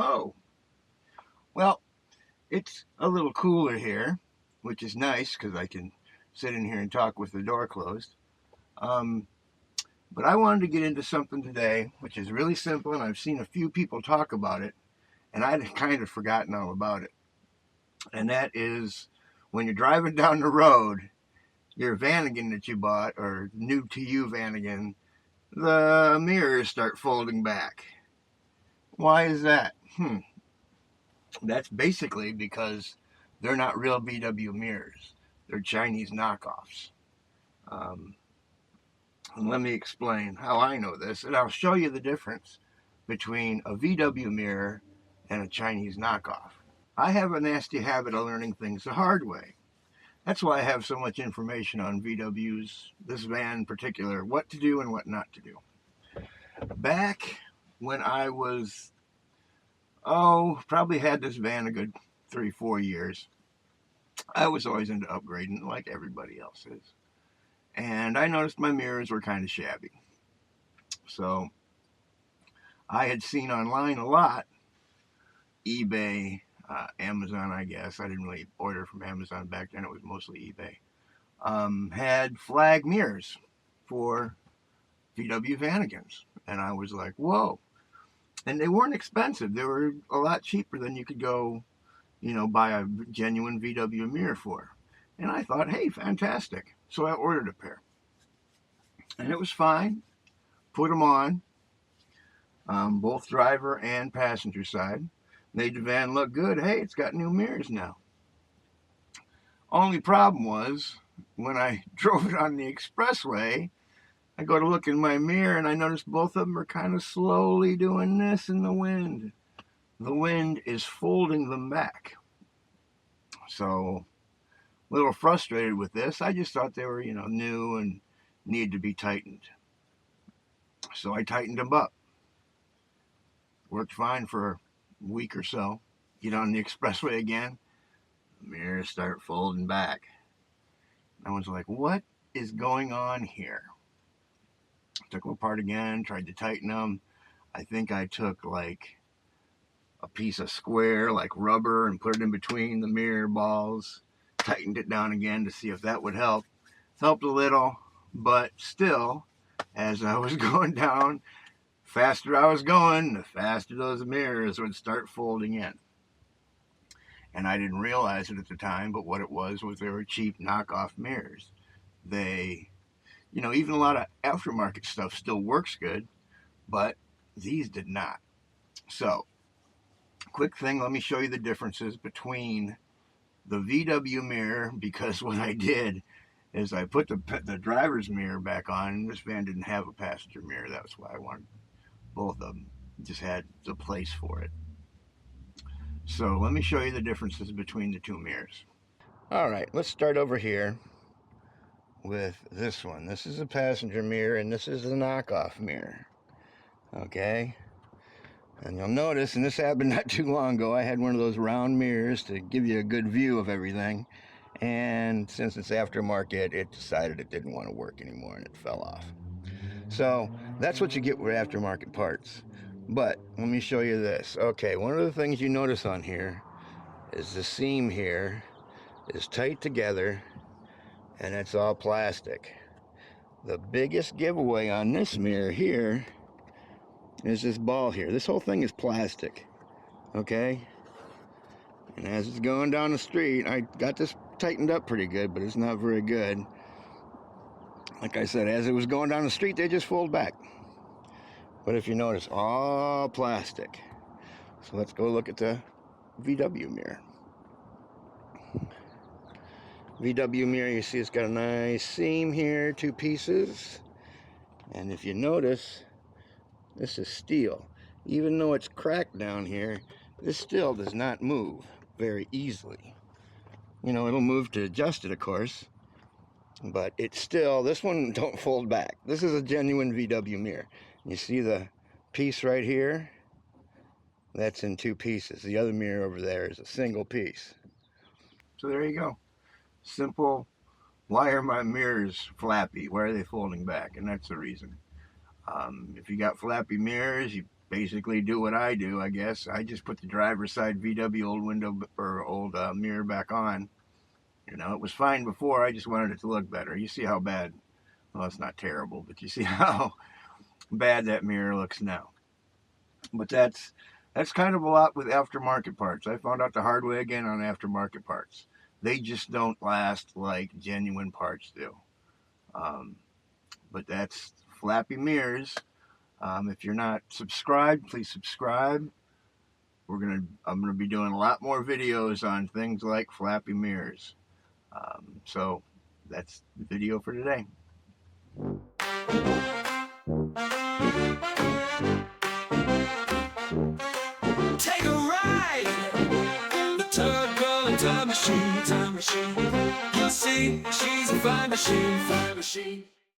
Hello. Well, it's a little cooler here, which is nice because I can sit in here and talk with the door closed. Um, but I wanted to get into something today, which is really simple, and I've seen a few people talk about it, and I'd kind of forgotten all about it. And that is when you're driving down the road, your Vanagon that you bought, or new to you Vanagon, the mirrors start folding back. Why is that? That's basically because they're not real VW mirrors. They're Chinese knockoffs. Um, and let me explain how I know this, and I'll show you the difference between a VW mirror and a Chinese knockoff. I have a nasty habit of learning things the hard way. That's why I have so much information on VWs, this van in particular, what to do and what not to do. Back when I was, probably had this van a good 3-4 years, I was always into upgrading like everybody else is. And I noticed my mirrors were kind of shabby. So I had seen online a lot, eBay, Amazon, I guess. I didn't really order from Amazon back then. It was mostly eBay. Had flag mirrors for VW Vanagons. And I was like, whoa. And they weren't expensive. They were a lot cheaper than you could go, buy a genuine VW mirror for. And I thought, hey, fantastic. So I ordered a pair. And it was fine. Put them on, both driver and passenger side. Made the van look good. Hey, it's got new mirrors now. Only problem was when I drove it on the expressway, I go to look in my mirror and I noticed both of them are kind of slowly doing this in the wind. The wind is folding them back. So a little frustrated with this. I just thought they were, new and needed to be tightened. So I tightened them up. Worked fine for a week or so. Get on the expressway again, the mirrors start folding back. I was like, what is going on here? Took them apart again, tried to tighten them. I think I took like a piece of square, like rubber, and put it in between the mirror balls. Tightened it down again to see if that would help. Helped a little, but still, as I was going down, faster I was going, the faster those mirrors would start folding in. And I didn't realize it at the time, but what it was they were cheap knockoff mirrors. They, even a lot of aftermarket stuff still works good, but these did not. So, quick thing, let me show you the differences between the VW mirror, because what I did is I put the driver's mirror back on. This van didn't have a passenger mirror. That's why I wanted both of them. Just had the place for it. So let me show you the differences between the two mirrors. All right, let's start over here with this one. This is a passenger mirror and this is the knockoff mirror. Okay? And you'll notice, and this happened not too long ago, I had one of those round mirrors to give you a good view of everything. And since it's aftermarket, it decided it didn't want to work anymore and it fell off. So that's what you get with aftermarket parts. But let me show you this. Okay, one of the things you notice on here is the seam here is tight together and it's all plastic. The biggest giveaway on this mirror here is this ball here. This whole thing is plastic. Okay? And as it's going down the street, I got this tightened up pretty good, but it's not very good. Like I said, as it was going down the street, they just fold back. But if you notice, all plastic. So let's go look at the VW mirror. VW mirror, you see it's got a nice seam here, 2 pieces. And if you notice, this is steel. Even though it's cracked down here, this still does not move very easily. It'll move to adjust it, of course. But it's still, this one don't fold back. This is a genuine VW mirror. You see the piece right here? That's in 2 pieces. The other mirror over there is a single piece. So there you go. Simple. Why are my mirrors flappy? Why are they folding back? And that's the reason. If you got flappy mirrors, you basically do what I do, I guess. I just put the driver's side VW old window or old mirror back on. You know, it was fine before. I just wanted it to look better. You see how bad, well, it's not terrible, but you see how bad that mirror looks now. But that's kind of a lot with aftermarket parts. I found out the hard way again on aftermarket parts. They just don't last like genuine parts do. Um, but that's flappy mirrors. If you're not subscribed, please subscribe. I'm gonna be doing a lot more videos on things like flappy mirrors. So that's the video for today. Take a ride in the turbo time machine. You'll see she's a fine machine.